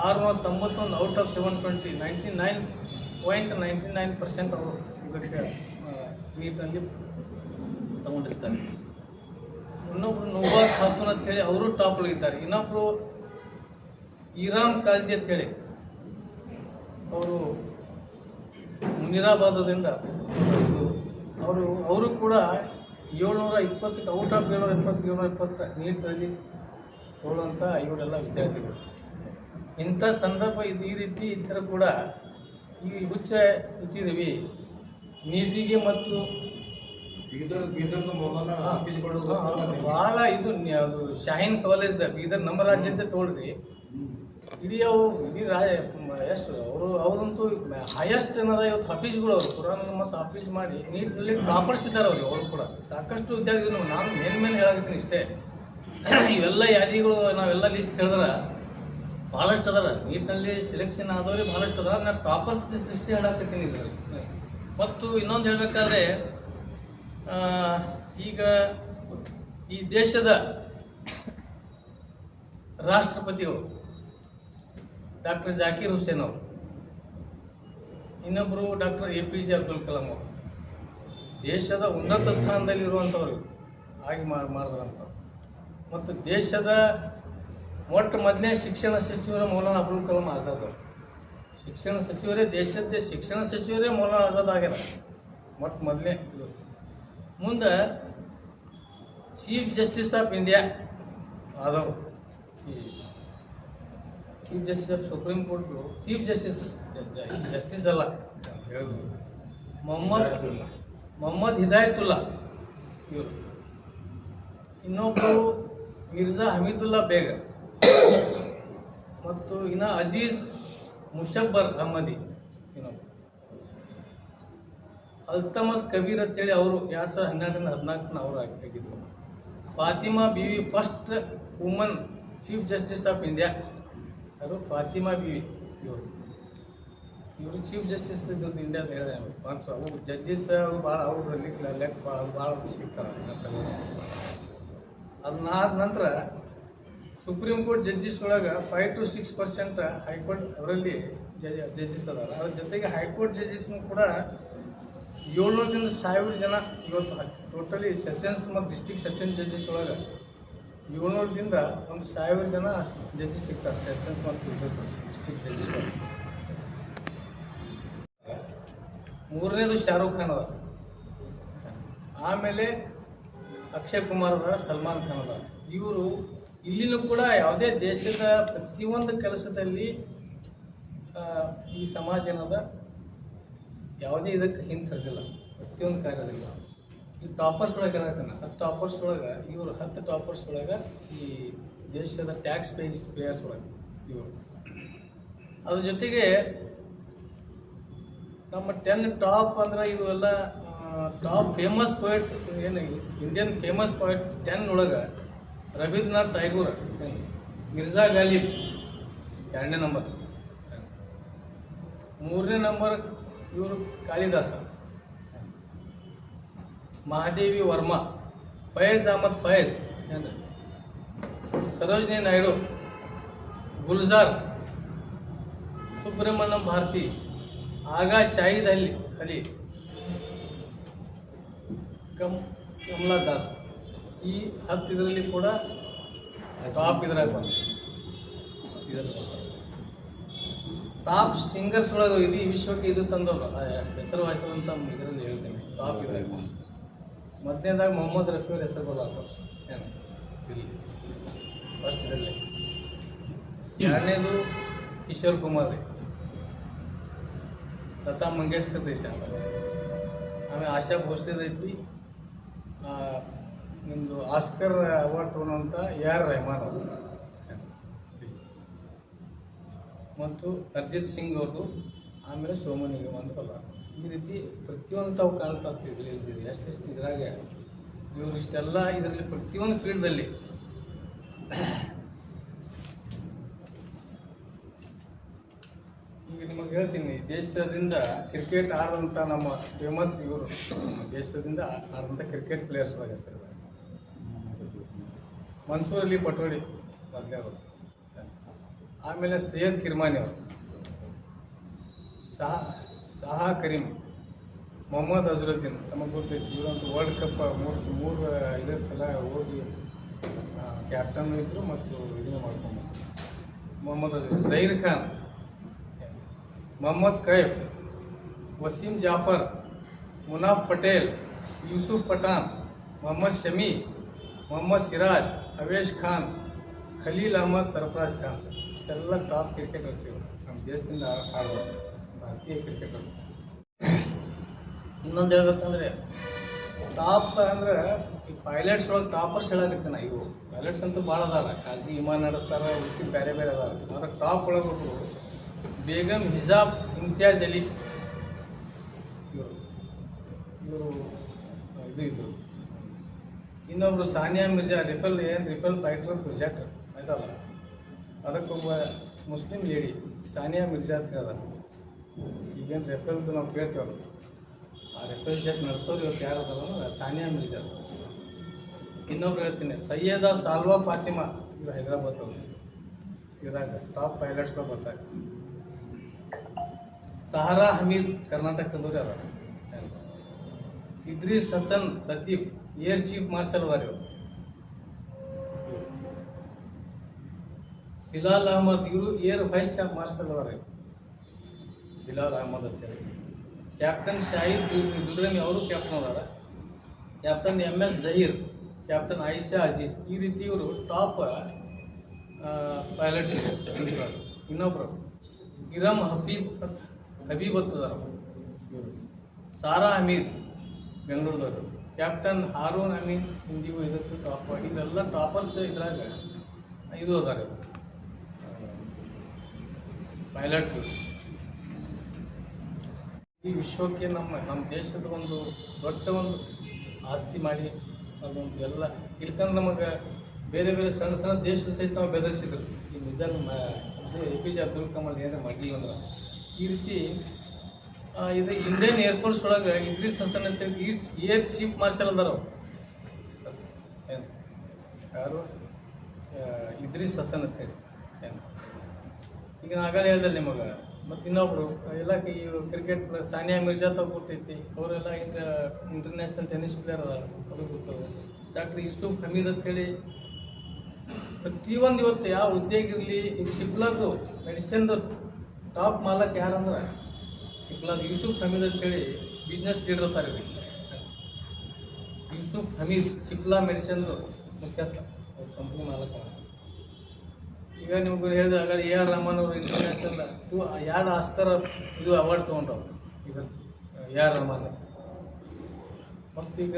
691 ಔಟ್ ಆಫ್ 720, 99.99% ಅವರು ಇದಕ್ಕೆ ನೀಟಲ್ಲಿ ತಗೊಂಡಿರ್ತಾರೆ. ಇನ್ನೊಬ್ರು ನೋವಾ ಖಾತೂನ್ ಅಂತೇಳಿ ಅವರು ಟಾಪ್ ಒಳಗಿದ್ದಾರೆ. ಇನ್ನೊಬ್ರು ಇರಾಮ್ ಕಾಜಿ ಅಂತೇಳಿ ಅವರು ಮುನಿರಾಬಾದದಿಂದ ಅವರು ಕೂಡ 720ಕ್ಕೆ ಔಟ್ ಆಫ್ 720 720 ನೀಟಲ್ಲಿ ತಗೊಳ್ಳುವಂಥ ಇವರೆಲ್ಲ ವಿದ್ಯಾರ್ಥಿಗಳು. ಇಂಥ ಸಂದರ್ಭ ಈ ರೀತಿ ಇದ್ದರೂ ಕೂಡ ಈ ಹುಚ್ಚ ಸುತ್ತಿದ್ದೀವಿ ನೀಟಿಗೆ ಮತ್ತು ಭಾಳ ಇದು ಅದು ಶಾಹೀನ್ ಕಾಲೇಜ್ದ ಬೀದರ್ ನಮ್ಮ ರಾಜ್ಯದ ತೊಗೊಳ್ರಿ. ಇಡೀ ಎಷ್ಟು ಅವರಂತೂ ಹೈಯೆಸ್ಟ್ ಏನದ ಇವತ್ತು ಹಾಫೀಸ್ಗಳು ಅವರು ಕುರಾನ್ ಮತ್ತು ಹಾಫೀಸ್ ಮಾಡಿ ನೀಟ್ನಲ್ಲಿ ಟಾಪರ್ಸ್ ಇದ್ದಾರೆ ಅವರು ಕೂಡ. ಸಾಕಷ್ಟು ವಿದ್ಯಾರ್ಥಿಗಳು ನಾನು ಮೇನ್ ಹೇಳಾಕತ್ತೀನಿ ಇಷ್ಟೇ. ಇವೆಲ್ಲ ಯಾದಿಗಳು ನಾವೆಲ್ಲ ಲಿಸ್ಟ್ ಹೇಳಿದ್ರೆ ಭಾಳಷ್ಟು ಅದಾರ. ನೀಟ್ನಲ್ಲಿ ಸೆಲೆಕ್ಷನ್ ಆದವ್ರಿಗೆ ಭಾಳಷ್ಟು ಅದಾರ. ನಾನು ಟಾಪರ್ಸ್ ಇಷ್ಟೇ ಹೇಳಾಕತ್ತೀನಿ ಇದ್ರಲ್ಲಿ. ಮತ್ತು ಇನ್ನೊಂದು ಹೇಳಬೇಕಾದ್ರೆ ಈಗ ಈ ದೇಶದ ರಾಷ್ಟ್ರಪತಿಗಳು ಡಾಕ್ಟರ್ ಜಾಕೀರ್ ಹುಸೇನ್ ಅವರು, ಇನ್ನೊಬ್ಬರು ಡಾಕ್ಟರ್ APJ ಅಬ್ದುಲ್ ಕಲಾಂ ಅವರು ದೇಶದ ಉನ್ನತ ಸ್ಥಾನದಲ್ಲಿರುವಂಥವ್ರು ಆಗಿ ಮಾಡಿದ್ರಂಥವ್ರು. ಮತ್ತು ದೇಶದ ಮೊದಲನೇ ಶಿಕ್ಷಣ ಸಚಿವರು ಮೌಲಾನಾ ಅಬುಲ್ ಕಲಾಂ ಆಜಾದ್ ಅವರು. ಶಿಕ್ಷಣ ಸಚಿವರೇ ದೇಶದ ಶಿಕ್ಷಣ ಸಚಿವರೇ ಮೌಲಾನಾ ಆಜಾದ್ ಆಗ್ಯಾರ ಮೊದಲನೇ. ಮುಂದೆ ಚೀಫ್ ಜಸ್ಟಿಸ್ ಆಫ್ ಇಂಡಿಯಾ ಆದವರು. ಈ chief justice of supreme court chief justice ಅಲ್ಲ ಹೇಳೋದು ಮೊಹಮ್ಮದ್ ಹಿದಾಯತುಲ್ಲಾ ಇವರು. ಇನ್ನೊಬ್ಬರು ಮಿರ್ಜಾ ಹಮೀದುಲ್ಲಾ ಬೇಗ್ ಮತ್ತು ಇನ್ನು ಅಜೀಜ್ ಮುಷಬ್ಬರ್ ಅಹಮದಿ. ಇನ್ನೊಬ್ಬರು ಅಲ್ತಮಸ್ ಕಬೀರ್ ಅಂತೇಳಿ ಅವರು 2012-14 ಅವರು ಆಗಿದ್ದರು. Fatima Beevi first woman chief justice of India. ಅದು ಫಾತಿಮಾ ಬೀವಿ ಇವರು ಚೀಫ್ ಜಸ್ಟಿಸ್ ಇದ್ದದ್ದು ಇಂಡಿಯಾದ ಹೇಳಿದೆ. ಅವರು ಜಡ್ಜಸ್ ಭಾಳ ಅವ್ರು ಲೆಕ್ಕ ಭಾಳ ಸಿಗ್ತಾರೆ. ಅದನ್ನಾದ ನಂತರ ಸುಪ್ರೀಂ ಕೋರ್ಟ್ ಜಡ್ಜಸ್ ಒಳಗೆ 5 to 6% ಹೈಕೋರ್ಟ್ ಅವರಲ್ಲಿ ಜಡ್ಜಸ್ ಅದಾರ. ಅದ್ರ ಜೊತೆಗೆ ಹೈಕೋರ್ಟ್ ಜಡ್ಜಸ್ನು ಕೂಡ 700ದಿಂದ 1000 ಜನ ಇವತ್ತು ಟೋಟಲಿ ಸೆಷನ್ಸ್ ಮತ್ತು ಡಿಸ್ಟಿಕ್ ಸೆಷನ್ ಜಡ್ಜಸ್ ಒಳಗೆ 700ದಿಂದ 1000 ಜನ ಜಡ್ಜಸ್ ಸಿಗ್ತಾರೆ ಸೆಷನ್ಸ್ ಮತ್ತು ಡಿಸ್ಟಿಕ್ ಜಡ್ಜಸ್ ಒಳಗೆ. ಮೂರನೇದು ಶಾರುಖ್ ಖಾನ್ ಅದ, ಆಮೇಲೆ ಅಕ್ಷಯ್ ಕುಮಾರ್ ಅದ, ಸಲ್ಮಾನ್ ಖಾನ್ ಅದ. ಇವರು ಇಲ್ಲಿನೂ ಕೂಡ ಯಾವುದೇ ದೇಶದ ಪ್ರತಿಯೊಂದು ಕೆಲಸದಲ್ಲಿ ಈ ಸಮಾಜ ಏನದ ಯಾವುದೇ ಇದಕ್ಕೆ ಹಿಂದೆ ಸರಿದಿಲ್ಲ, ಪ್ರತಿಯೊಂದು ಕಾರ್ಯದಲ್ಲಿ. ಈ ಟಾಪರ್ಸ್ ಒಳಗೆ ಹೇಳತ್ತಾನೆ 10 ಟಾಪರ್ಸ್ ಒಳಗೆ ಇವರು 10 ಟಾಪರ್ಸ್ ಒಳಗೆ ಈ ದೇಶದ ಟ್ಯಾಕ್ಸ್ ಪೇಯರ್ಸ್ ಒಳಗೆ ಇವರು. ಅದ್ರ ಜೊತೆಗೆ ನಮ್ಮ 10 ಟಾಪ್ ಅಂದ್ರೆ ಇವೆಲ್ಲ ಟಾಪ್ ಫೇಮಸ್ ಪೋಯಿಟ್ಸ್ ಏನು ಇಂಡಿಯನ್ ಫೇಮಸ್ ಪೋಯಿಟ್ 10 ಒಳಗೆ ರವೀಂದ್ರನಾಥ್ ಟ್ಯಾಗೂರ್, ಮಿರ್ಜಾ ಗಾಲಿಬ್ 2ನೇ ನಂಬರ್. 3ನೇ ನಂಬರ್ ಇವರು ಕಾಳಿದಾಸ, ಮಹಾದೇವಿ ವರ್ಮಾ, ಫಯಜ್ ಅಹಮದ್ ಫಯಜ್, ಸರೋಜಿನಿ ನಾಯ್ಡು, ಗುಲ್ಜಾರ್, ಸುಬ್ರಹ್ಮಣ್ಯಂ ಭಾರತಿ, ಆಗಾ ಶಾಹಿದ್ ಅಲಿ, ಕಮಲಾ ದಾಸ್. ಈ 10 ಇದರಲ್ಲಿ ಕೂಡ ಟಾಪ್ ಇದ್ರಾಗ ಬಂತು. ಟಾಪ್ ಸಿಂಗರ್ಸ್ ಒಳಗೆ ಇಡೀ ವಿಶ್ವಕ್ಕೆ ಇದು ತಂದವರು ಹೆಸರುವಾಸಿದಂತ ಇದರಲ್ಲಿ ಹೇಳ್ತೇನೆ. ಟಾಪ್ ಇದ್ರಾಗ ಮೊದಲನೇದಾಗ ಮೊಹಮ್ಮದ್ ರಫಿ ಅವ್ರ ಹೆಸರು ಬರಲ್ಲ ಇಲ್ಲಿ ಫಸ್ಟ್ ಇದರಲ್ಲಿ. 2ನೇದು ಕಿಶೋರ್ ಕುಮಾರ್ ರೀ, ಲತಾ ಮಂಗೇಶ್ಕರ್ ಐತಿ, ಆಮೇಲೆ ಆಶಾ ಭೋಸ್ಲೆದು ಐತಿ, ನಿಮ್ಮದು ಆಸ್ಕರ್ ಅವಾರ್ಡ್ ತೊಗೊಳ್ಳೋಂಥ AR ರೆಹಮಾನ್ ಅವರು ಮತ್ತು ಅರ್ಜಿತ್ ಸಿಂಗ್ ಅವ್ರದ್ದು, ಆಮೇಲೆ ಸೋಮು ನಿಗಮ್ ಅಂತ ಪದಾರ್ಥ. ಈ ರೀತಿ ಪ್ರತಿಯೊಂದು ತಾವು ಕಾಣ್ತಾ ಇದ್ದಿಲ್ಲ ಎಷ್ಟೆಷ್ಟು ಇದ್ರಾಗ ಇವರು ಇಷ್ಟೆಲ್ಲ ಇದರಲ್ಲಿ ಪ್ರತಿಯೊಂದು ಫೀಲ್ಡ್ದಲ್ಲಿ ಈಗ ನಿಮಗೆ ಹೇಳ್ತೀನಿ. ದೇಶದಿಂದ ಕ್ರಿಕೆಟ್ ಆಡೋಂಥ ನಮ್ಮ ಫೇಮಸ್ ಇವರು ದೇಶದಿಂದ ಆಡೋಂಥ ಕ್ರಿಕೆಟ್ ಪ್ಲೇಯರ್ಸ್ ಒಳಗೆ ಹೆಸರು ಮನ್ಸೂರ್ ಅಲಿ ಪಟೋಳಿ ಮೊದಲನೇವರು, ಆಮೇಲೆ ಸೈಯದ್ ಕಿರ್ಮಾನಿ ಅವರು, ಸಾಹಾ ಕರೀಂ, ಮೊಹಮ್ಮದ್ ಅಜರುದ್ದೀನ್. ತಮಗೆ ಗೊತ್ತೈತಿ ಇವರಂತೂ ವರ್ಲ್ಡ್ ಕಪ್ ಮೂರು ಇದೇ ಸಲ ಹೋಗಿ ಕ್ಯಾಪ್ಟನ್ ಇದ್ದರು ಮತ್ತು ಇದನ್ನೇ ಮಾಡ್ಕೊಂಡು. ಮೊಹಮ್ಮದ್ ಅಜರುದ್ದೀನ್, ಜಹೀರ್ ಖಾನ್, ಮೊಹಮ್ಮದ್ ಕೈಫ್, ವಸೀಂ ಜಾಫರ್, ಮುನಾಫ್ ಪಟೇಲ್, ಯೂಸುಫ್ ಪಠಾನ್, ಮೊಹಮ್ಮದ್ ಶಮಿ, ಮೊಹಮ್ಮದ್ ಸಿರಾಜ್, ಅವೇಶ್ ಖಾನ್, ಖಲೀಲ್ ಅಹಮದ್, ಸರ್ಫರಾಜ್ ಖಾನ್. ಇಷ್ಟೆಲ್ಲ ಟಾಪ್ ಕ್ರಿಕೆಟರ್ಸ್ ಇವರು ನಮ್ಮ ದೇಶದಿಂದ ಆಡುವ ಭಾರತೀಯ ಕ್ರಿಕೆಟರ್ಸ್. ಇನ್ನೊಂದು ಹೇಳ್ಬೇಕಂದ್ರೆ ಟಾಪ್ ಅಂದ್ರೆ ಈ ಪೈಲಟ್ಸ್ ಒಳಗೆ ಟಾಪರ್ಸ್ ಹೇಳಾಕತ್ತೀನಿ ನಾ. ಇವು ಪೈಲಟ್ಸ್ ಅಂತೂ ಭಾಳ ಅದಾರ, ಖಾಸಗಿ ವಿಮಾನ ನಡೆಸ್ತಾರ, ಉಳಿದ ಬೇರೆ ಬೇರೆ ಅದಾರ. ಆದ್ರೆ ಟಾಪ್ ಒಳಗೆ ಬೇಗಮ್ ಹಿಜಾಬ್ ಇಮ್ತಿಯಾಜ್ ಅಲಿ ಇವರು ಇದು ಇದ್ರು. ಇನ್ನೊಬ್ರು ಸಾನಿಯಾ ಮಿರ್ಜಾ, ರಿಫಲ್ ಫೈಟರ್ ಪ್ರೊಜೆಕ್ಟ್ ಆಯ್ತಲ್ಲ, ಅದಕ್ಕೊಬ್ಬ ಮುಸ್ಲಿಂ ಲೇಡಿ ಸಾನಿಯಾ ಮಿರ್ಜಾ ಅಂತ ಅದ. ಈಗೇನು ರೆಫಲ್ದು ನಾವು ಕೇಳ್ತೇವಲ್ಲ, ಆ ರೆಫಲ್ ಜೆಟ್ ನಡೆಸೋರು ಇವತ್ತು ಯಾರು ಅದಾರ ಸಾನಿಯಾ ಮಿರ್ಜಾ. ಇನ್ನೊಬ್ರು ಹೇಳ್ತೀನಿ ಸೈಯದಾ ಸಾಲ್ವಾ ಫಾತಿಮಾ, ಇವರು ಹೈದರಾಬಾದ್ ಅವರು, ಇದ್ರಾಗ ಟಾಪ್ ಪೈಲಟ್ಸ್ಗಳು ಬರ್ತಾರೆ. ಸಹಾರಾ ಹಮೀದ್ ಕರ್ನಾಟಕದವ್ರು ಅದಾರ. Idris Hasan Latif air chief marshal ಅದಾರ ಇವರು. ಬಿಲಾಲ್ ಅಹಮದ್ ಇವರು ಏರ್ ವೈಸ್ ಮಾರ್ಷಲ್ ಅದಾರ. ಬಿಲಾಲ್ ಅಹಮದ್ ಅಂತೇಳಿ. ಕ್ಯಾಪ್ಟನ್ ಶಾಹಿದ್ ದುಲ್ರನಿ ಅವರು ಕ್ಯಾಪ್ಟನ್ ಅದಾರ. Captain MS Zaheer, captain Ayesha Aziz. ಈ ರೀತಿ ಇವರು ಟಾಪ್ ಪೈಲಟ್ಸ್. ಇನ್ನೊಬ್ಬರು ಇರಮ್ ಹಬೀಬ್ ಅಂತದಾರ ಇವರು. ಸಾರಾ ಹಮೀದ್ ಬೆಂಗಳೂರದವರು. ಕ್ಯಾಪ್ಟನ್ ಹಾರೂನ್ ಅಮೀನ್ ಇಂದಿಗೂ ಇದಕ್ಕೆ ಟಾಪ್. ಇದೆಲ್ಲ ಟಾಪರ್ಸ್ ಇದ್ರಾಗ ಇದು ಅದಾರೆ ಪೈಲಟ್ಸ್. ಈ ವಿಶ್ವಕ್ಕೆ ನಮ್ಮ ದೇಶದ ಒಂದು ದೊಡ್ಡ ಒಂದು ಆಸ್ತಿ ಮಾಡಿ ಅದೊಂದು ಎಲ್ಲ ಇಲ್ಕಂದ್ರೆ ನಮಗೆ ಬೇರೆ ಬೇರೆ ಸಣ್ಣ ಸಣ್ಣ ದೇಶದ ಸಹಿತ ನಾವು ಬೆದರಿಸಿದ್ರು. ಈ ನಿಜ APJ ಅಬ್ದುಲ್ ಕಲಾಂ ಏನಾರ ಮಾಡಲಿಲ್ಲ ಅಂದ್ರೆ ಈ ರೀತಿ ಇದು ಇಂಡಿಯನ್ ಏರ್ಫೋರ್ಸ್ ಒಳಗೆ ಇದ್ರೀಸ್ ಹಸನ್ ಅಂತೇಳಿ ಏರ್ ಚೀಫ್ ಮಾರ್ಷಲ್ ಅದಾರ. ಯಾರು ಇದ್ರೀಸ್ ಹಸನ್ ಅಂತೇಳಿ. ಈಗ ಆಗಲೇ ಹೇಳ್ದಲ್ಲಿ ನಿಮಗೆ ಮತ್ತು ಇನ್ನೊಬ್ಬರು ಎಲ್ಲ ಈ ಕ್ರಿಕೆಟ್ ಸಾನಿಯಾ ಮಿರ್ಜಾ ತಾವು ಗೊತ್ತೈತಿ, ಅವರೆಲ್ಲ ಇಂಟರ್ನ್ಯಾಷನಲ್ ಟೆನ್ನಿಸ್ ಪ್ಲೇಯರ್ ಅದ, ಅದು ಗೊತ್ತದ. ಡಾಕ್ಟರ್ ಯೂಸುಫ್ ಹಮೀದ್ ಅಂತೇಳಿ ಪ್ರತಿಯೊಂದು ಇವತ್ತು ಯಾವ ಉದ್ಯೋಗ ಇರಲಿ, ಈಗ ಶಿಪ್ಲಾದು ಮೆಡಿಸಿನ್ದು ಟಾಪ್ ಮಾಲಕ್ ಯಾರಂದ್ರೆ ಶಿಪ್ಲಾದ್ ಯೂಸುಫ್ ಹಮೀದ್ ಅಂತೇಳಿ ಬಿಸ್ನೆಸ್ ಲೀಡರ್ ಇರ್ತಾರೆ ರೀ. ಯೂಸುಫ್ ಹಮೀದ್ ಶಿಪ್ಲಾ ಮೆಡಿಸಿನ್ದು ಮುಖ್ಯಸ್ಥ, ಕಂಪ್ನಿ ಮಾಲಕ. ಈಗ ನಿಮ್ಗೆ ಹೇಳಿದಾಗ AR ರಹಮಾನ್ ಅವರು ಇಂಟರ್ನ್ಯಾಷನಲ್ 2 ಆಸ್ಕರ್ ಇದು ಅವಾರ್ಡ್ ತೊಗೊಂಡವ್ರು ಈಗ AR ರಹಮಾನ್. ಮತ್ತೀಗ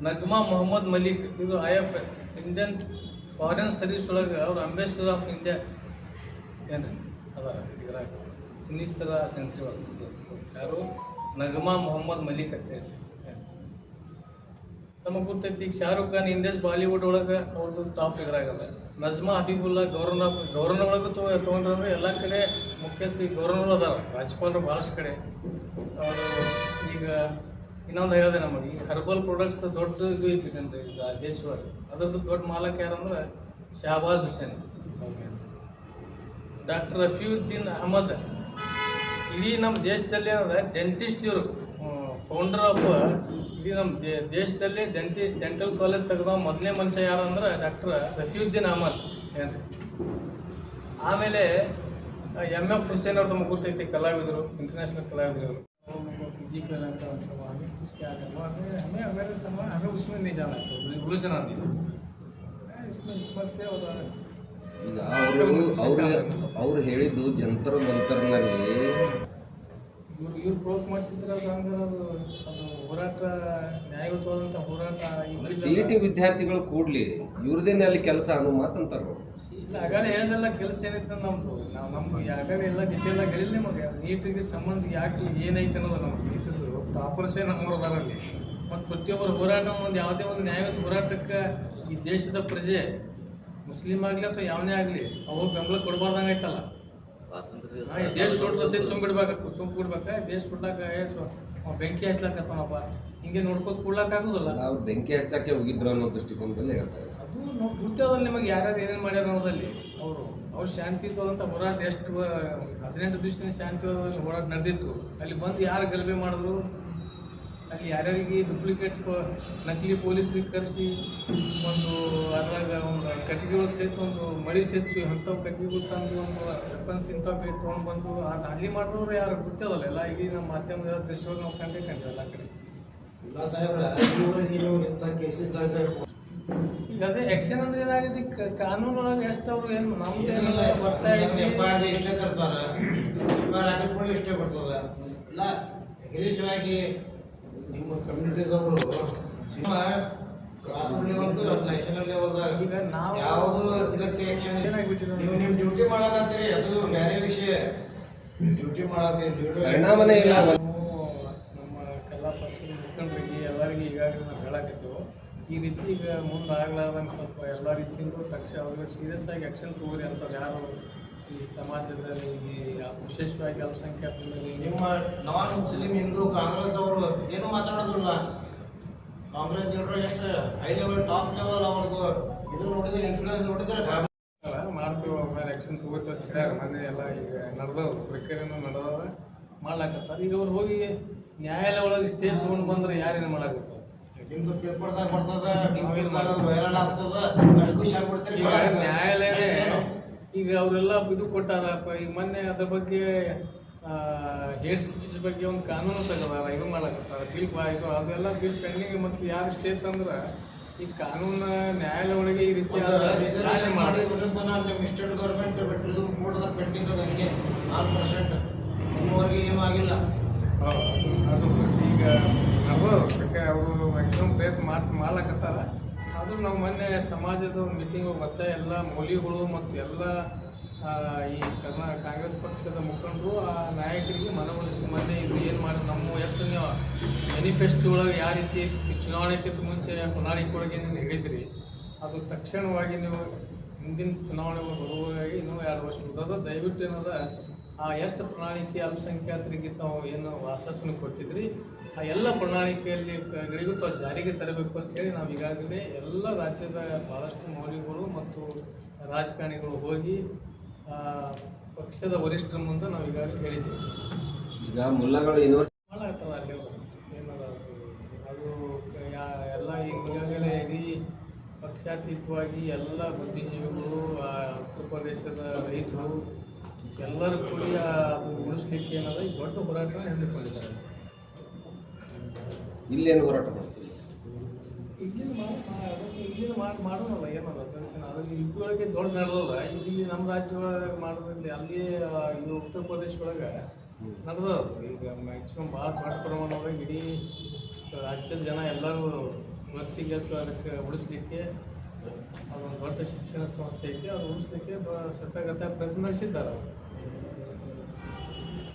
ನಗ್ಮಾ ಮೊಹಮ್ಮದ್ ಮಲಿಕ್, ಇದು IFS ಇಂಡಿಯನ್ ಫಾರಿನ್ ಸರ್ವಿಸ್ ಒಳಗೆ ಅವ್ರು ಅಂಬಾಸಿಡರ್ ಆಫ್ ಇಂಡಿಯಾ ಏನು ಅದಾರ ಇದ್ರಾಗ ಇನ್ನಿಸ್ತರ ಕಂಟ್ರಿ ಒಳಗೆ. ಯಾರು? ನಗ್ಮಾ ಮೊಹಮ್ಮದ್ ಮಲಿಕ್ ಅಂತೇಳಿ ನಮಗೆ ಗೊತ್ತೈತಿ. ಈಗ ಶಾರುಖ್ ಖಾನ್ ಇಂಡಿಯಸ್ ಬಾಲಿವುಡ್ ಒಳಗೆ ಅವ್ರದ್ದು ಟಾಪ್ ಇದ್ರಾಗಲ್ಲ. ನಜ್ಮಾ ಹಬೀಬುಲ್ಲಾ ಗವರ್ನರ್ ಒಳಗೆ ತೊಗೊಂಡ್ರೆ ಎಲ್ಲ ಕಡೆ ಮುಖ್ಯಸ್ಥ ಗವರ್ನರ್ ಅದಾರ, ರಾಜ್ಯಪಾಲರು ಭಾಳಷ್ಟು ಕಡೆ ಅವರು. ಈಗ ಇನ್ನೊಂದು ಹೇಳಿದೆ ನಮಗೆ, ಈಗ ಹರ್ಬಲ್ ಪ್ರಾಡಕ್ಟ್ಸ್ ದೊಡ್ಡ ಇದು ಐತಿದೇನ್ರಿ ಈಗ ದೇಶದೊಳಗೆ, ಅದ್ರದ್ದು ದೊಡ್ಡ ಮಾಲಕ ಯಾರಂದ್ರೆ ಶಹಬಾಜ್ ಹುಸೇನ್. ಡಾಕ್ಟರ್ ರಫೀವುದ್ದೀನ್ ಅಹಮದ್, ಇಡೀ ನಮ್ಮ ದೇಶದಲ್ಲಿ ಏನಂದ್ರೆ ಡೆಂಟಿಸ್ಟ್ ಇವರು ಫೌಂಡರ್ ಆಫ್, ಇಡೀ ನಮ್ಮ ದೇಶದಲ್ಲಿ ಡೆಂಟಲ್ ಕಾಲೇಜ್ ತೆಗೆದ ಮೊದಲನೇ ಮನುಷ್ಯ ಯಾರಂದ್ರೆ ಡಾಕ್ಟರ್ ರಫೀವುದ್ದೀನ್ ಅಹಮದ್ ಏನ್ರಿ. ಆಮೇಲೆ MF ಹುಸೇನ್ ಅವ್ರು ನಮಗೆ ಗೊತ್ತೈತಿ, ಕಲಾವಿದರು, ಇಂಟರ್ನ್ಯಾಷನಲ್ ಕಲಾವಿದರು. GP ಅಂತ हमें उसमें नहीं जाना है, गुरुजन नहीं इसमें ऊपर से और ಈಗ ಅವ್ರು ಹೇಳಿದ್ದು ಜಂತರ್ ಮಂತರ್ನಲ್ಲಿ ಇವ್ರು ಪ್ರೋಕ್ ಮಾಡ್ತಿದ್ರೆ ಅದು ಹಂಗಾರೆ ಅದು ಹೋರಾಟ ನ್ಯಾಯಯುತವಾದಂಥ ಹೋರಾಟ. CET ವಿದ್ಯಾರ್ಥಿಗಳು ಕೂಡ್ಲಿ ಇವ್ರದೇನೆ ಅಲ್ಲಿ ಕೆಲಸ ಅನ್ನೋ ಮಾತಂತಾರ. ಇಲ್ಲ ಆಗಾಡೆ ಹೇಳಿದೆಲ್ಲ ಕೆಲಸ ಏನೈತೆ ನಮ್ಮದು, ನಮ್ಗೆ ಆಗಾಡೆ ಎಲ್ಲ ಡಿಟೇಲ್ ಆಗಿ ಹೇಳಿಲ್ಲ ನಿಮಗೆ. ನೀಟಿಗೆ ಸಂಬಂಧ ಯಾಕೆ ಏನೈತೆ ಅನ್ನೋದು ನಮ್ಗೆ ನೀಟಿದ್ದು ಟಾಪರ್ಸೇ ನಮ್ಮವ್ರು ಅದರಲ್ಲಿ. ಮತ್ತು ಪ್ರತಿಯೊಬ್ಬರು ಹೋರಾಟ ಒಂದು ಯಾವುದೇ ಒಂದು ನ್ಯಾಯಯುತ ಹೋರಾಟಕ್ಕೆ ಈ ದೇಶದ ಪ್ರಜೆ ಮುಸ್ಲಿಮ್ ಆಗಲಿ ಅಥವಾ ಯಾವನೇ ಆಗಲಿ ಅವು ಬೆಂಬಲ ಕೊಡಬಾರ್ದಂಗೆ ಆಯ್ತಲ್ಲ. ದೇಶ ಸುಟ್ರೆ ಸಹಿತ ತುಂಬಿಡ್ಬೇಕು, ದೇಶ ಸುಟ್ಟಾಕ ಬೆಂಕಿ ಹಚ್ಲಾಕತ್ತಾನಪ್ಪ, ಹಿಂಗೆ ನೋಡ್ಕೋತ ಕೊಡ್ಲಾಕಾಗೋದಿಲ್ಲ. ನಾವು ಬೆಂಕಿ ಹಚ್ಚಕ್ಕೆ ಹೋಗಿದ್ರು ಅನ್ನೋ ದೃಷ್ಟಿಕೋನದಲ್ಲಿ ಹೇಳ್ತಾರೆ. ಅದು ಗೊತ್ತೇವಲ್ಲ ನಿಮಗೆ ಯಾರ್ಯಾರು ಏನೇನು ಮಾಡ್ಯಾರ ಅನ್ನೋದಲ್ಲಿ. ಅವ್ರು ಶಾಂತಿಯುತವಾದಂಥ ಹೋರಾಟ ಎಷ್ಟು 18 ದಿವಸ ಶಾಂತಿಯುತ ಹೋರಾಟ ನಡೆದಿತ್ತು. ಅಲ್ಲಿ ಬಂದು ಯಾರು ಗಲಭೆ ಮಾಡಿದ್ರು, ಅಲ್ಲಿ ಯಾರ್ಯಾರಿಗೆ ಡೂಪ್ಲಿಕೇಟ್ ನಕಲಿ ಪೊಲೀಸರಿಗೆ ಕರೆಸಿ ಒಂದು ಅದ್ರಾಗ ಒಂದು ಕಟ್ಟಿಗೆ ಒಳಗೆ ಸಹಿತ ಒಂದು ಮಳಿ ಸೇರಿಸಿ ಅಂಥವು ಕಟ್ಟಿಗೆಗಳು ತಂದು ಒಂದು ವೆಪನ್ಸ್ ಇಂಥವು ತೊಗೊಂಡು ಬಂದು ಅಲ್ಲಿ ಮಾಡಿದವ್ರು ಯಾರು ಗೊತ್ತೇವಲ್ಲ. ಎಲ್ಲ ಈಗ ನಮ್ಮ ಮಾಧ್ಯಮದ ದೃಶ್ಯವಾಗಿ ನಾವು ಕಂಡೇ ಎಲ್ಲ ಕಡೆ. ಈಗ ಅದೇ ಆಕ್ಷನ್ ಅಂದ್ರೆ ಏನಾಗಿದೆ, ಕಾನೂನೊಳಗೆ ಎಷ್ಟು ಅವ್ರು ಏನು ನಮ್ದೇನಿಲ್ಲ ಬರ್ತಾ ಇಷ್ಟೇ ತರ್ತಾರೆ, ಇಷ್ಟೇ ಬರ್ತದೆ. ಇಲ್ಲ ಅಗ್ರೆಸಿವಾಗಿ ನಿಮ್ಮ ಕಮ್ಯುನಿಟಿದವರು ಕ್ರಾಸ್ ಲೆವೆಲ್ ನ್ಯಾಷನಲ್ ಲೆವೆಲ್ದಾಗ ಈಗ ನಾವು ಯಾವುದು ಇದಕ್ಕೆ ಆಕ್ಷನ್ ನೀವು ನಿಮ್ಮ ಡ್ಯೂಟಿ ಮಾಡಕತ್ತೀರಿ, ಅದು ಬೇರೆ ವಿಷಯ. ಡ್ಯೂಟಿ ಮಾಡತ್ತೀರಿ, ಪರಿಣಾಮನೇ ಇಲ್ಲ. ನಮ್ಮ ಕಲಾ ಪಕ್ಷದ ಮುಖಂಡರಿಗೆ ಎಲ್ಲರಿಗೆ ಈಗಾಗಲೇ ನಾವು ಹೇಳಕತ್ತೀವಿ, ಈ ರೀತಿ ಈಗ ಮುಂದೆ ಆಗ್ಲಾರ್ದಂಗೆ ಸ್ವಲ್ಪ ಎಲ್ಲ ರೀತಿಯಿಂದ ತಕ್ಷಣ ಅವ್ರಿಗೆ ಸೀರಿಯಸ್ ಆಗಿ ಆ್ಯಕ್ಷನ್ ತಗೋರಿ ಅಂತಾರೆ ಯಾರು ಈ ಸಮಾಜದಲ್ಲಿ ವಿಶೇಷವಾಗಿ ಅಲ್ಪಸಂಖ್ಯಾತರಲ್ಲಿ. ನಿಮ್ಮ ನಾನ್ ಮುಸ್ಲಿಂ ಹಿಂದೂ ಕಾಂಗ್ರೆಸ್ ಅವರು ಏನು ಮಾತಾಡೋದಿಲ್ಲ. ಕಾಂಗ್ರೆಸ್ ಲೀಡರ್ ಎಷ್ಟು ಹೈ ಲೆವೆಲ್ ಟಾಪ್ ಲೆವೆಲ್ ಅವ್ರದ್ದು ಇದು ನೋಡಿದ್ರೆ ಇನ್ಫ್ಲೂಯೆನ್ಸ್ ನೋಡಿದ್ರೆ ಮಾಡ್ತೀವಿ, ಅವ್ರ ಮೇಲೆ ಆ್ಯಕ್ಷನ್ ತಗೋತೀವಿ ಅಂತ ಹೇಳ್ಯಾರ. ಮೊನ್ನೆ ಎಲ್ಲ ಈಗ ನಡೆದವ್ರು ಪ್ರಕ್ರಿಯೆನೂ ನಡೆದವ ಮಾಡ್ಲಾಕತ್ತಾರೆ. ಈಗ ಅವ್ರು ಹೋಗಿ ನ್ಯಾಯಾಲಯ ಒಳಗೆ ಸ್ಟೇ ತೊಗೊಂಡು ಬಂದ್ರೆ ಯಾರೇನು ಮಾಡಾಕತ್ತಾರೆ. ನಿಮ್ದು ಪೇಪರ್ದಾಗ ಬರ್ತದ, ವೈರಲ್ ಆಗ್ತದ, ಅಷ್ಟು ಖುಷಿ ಆಗ್ಬಿಡ್ತೀರಿ. ನ್ಯಾಯಾಲಯನೇ ಈಗ ಅವರೆಲ್ಲ ಇದು ಕೊಟ್ಟಾರಪ್ಪ. ಈಗ ಮೊನ್ನೆ ಅದ್ರ ಬಗ್ಗೆ ಹೇಡ್ ಸ್ಪೀಚ್ ಬಗ್ಗೆ ಒಂದು ಕಾನೂನು ತೆಗೆದಾರ, ಇದು ಮಾಡಕತ್ತಾರ ಬಿಲ್ ಇದು ಅದೆಲ್ಲ ಬಿಲ್ ಪೆಂಡಿಂಗ್. ಮತ್ತು ಯಾರು ಸ್ಟೇಟ್ ಅಂದ್ರೆ ಈ ಕಾನೂನು ನ್ಯಾಯಾಲಯ ಒಳಗೆ ಈ ರೀತಿ ನಿಮ್ಮ ಸ್ಟೇಟ್ ಗೌರ್ಮೆಂಟ್ ಕೂಡದ ಪೆಂಡಿಂಗ್ ಅದ, ಹಂಗೆ 4% ಇನ್ನೂವರೆಗೆ ಏನೂ ಆಗಿಲ್ಲ. ಅದು ಈಗ ಅವರು ಮ್ಯಾಕ್ಸಿಮಮ್ ಪ್ರಯತ್ನ ಮಾಡ್ಲಕತ್ತಾರ. ಆದರೂ ನಾವು ಮೊನ್ನೆ ಸಮಾಜದ ಒಂದು ಮೀಟಿಂಗ್ ಮತ್ತೆ ಎಲ್ಲ ಮೌಲ್ಯಗಳು ಮತ್ತು ಎಲ್ಲ ಈ ಕಾಂಗ್ರೆಸ್ ಪಕ್ಷದ ಮುಖಂಡರು ಆ ನಾಯಕರಿಗೆ ಮನವೊಲಿಸಿ ಮೊನ್ನೆ ಇದು ಏನು ಮಾಡಿ ನಮ್ಮ ಎಷ್ಟು ನೀವು ಮ್ಯಾನಿಫೆಸ್ಟೋ ಒಳಗೆ ಯಾವ ರೀತಿ ಚುನಾವಣೆಗಿಂತ ಮುಂಚೆ ಪ್ರಣಾಳಿಕೆ ಒಳಗೆ ನೀವು ಹೇಳಿದ್ರಿ, ಅದು ತಕ್ಷಣವಾಗಿ ನೀವು ಮುಂದಿನ ಚುನಾವಣೆ ಬರುವಾಗಿ ಇನ್ನೂ 2 ವರ್ಷ ಉಳಿದ ದಯವಿಟ್ಟು ಏನದ ಆ ಎಷ್ಟು ಪ್ರಣಾಳಿಕೆ ಅಲ್ಪಸಂಖ್ಯಾತರಿಗೆ ತಾವು ಏನು ಆಶ್ವಾಸನೆ ಕೊಟ್ಟಿದ್ರಿ ಆ ಎಲ್ಲ ಪ್ರಣಾಳಿಕೆಯಲ್ಲಿ ಗಳಿಗೂ ತಾವು ಜಾರಿಗೆ ತರಬೇಕು ಅಂತೇಳಿ ನಾವು ಈಗಾಗಲೇ ಎಲ್ಲ ರಾಜ್ಯದ ಭಾಳಷ್ಟು ಮೌಲ್ಯಗಳು ಮತ್ತು ರಾಜಕಾರಣಿಗಳು ಹೋಗಿ ಪಕ್ಷದ ವರಿಷ್ಠರ ಮುಂದೆ ನಾವು ಈಗಾಗಲೇ ಹೇಳಿದ್ದೀವಿ. ಈಗ ಮುಲ್ಲಗಳು ಯೂನಿವರ್ಸಿಟಿ ಮಾಡಾಗ್ತದ ಅಲ್ಲಿ ಏನದ ಅದು ಎಲ್ಲ ಈಗಾಗಲೇ ಇಡೀ ಪಕ್ಷಾತೀತವಾಗಿ ಎಲ್ಲ ಬುದ್ಧಿಜೀವಿಗಳು ಉತ್ತರ ಪ್ರದೇಶದ ರೈತರು ಎಲ್ಲರೂ ಕೂಡಿ ಅದು ಉಳಿಸ್ಲಿಕ್ಕೆ ಏನದ ಈ ದೊಡ್ಡ ಹೋರಾಟ ಹಿಂದಿಕೊಂಡಿದ್ದಾರೆ. ಇಲ್ಲೇನು ಹೋರಾಟ ಮಾಡ್ತೀವಿ? ಇಲ್ಲಿನ ಮಾಡೋಣಲ್ಲ ಏನಲ್ಲ ಅದ್ರಲ್ಲಿ ಇಬ್ಬರೊಳಗೆ ದೊಡ್ಡ ನಡೆದಲ್ಲ. ಇಲ್ಲಿ ನಮ್ಮ ರಾಜ್ಯ ಒಳಗೆ ಮಾಡೋದ್ರಲ್ಲಿ ಅಲ್ಲಿ ಇದು ಉತ್ತರ ಪ್ರದೇಶ ಒಳಗೆ ನಡೆದ ಈಗ ಮ್ಯಾಕ್ಸಿಮಮ್ ಭಾಳ ದೊಡ್ಡ ಪ್ರಮಾಣದೊಳಗೆ ಇಡೀ ರಾಜ್ಯದ ಜನ ಎಲ್ಲರೂ ಲಸಿಕೆ ಅದಕ್ಕೆ ಉಳಿಸ್ಲಿಕ್ಕೆ ಅದೊಂದು ದೊಡ್ಡ ಶಿಕ್ಷಣ ಸಂಸ್ಥೆ ಐತಿ, ಅದು ಉಳಿಸ್ಲಿಕ್ಕೆ ಸತಗತ ಪ್ರಯತ್ನ ನಡೆಸಿದ್ದಾರೆ.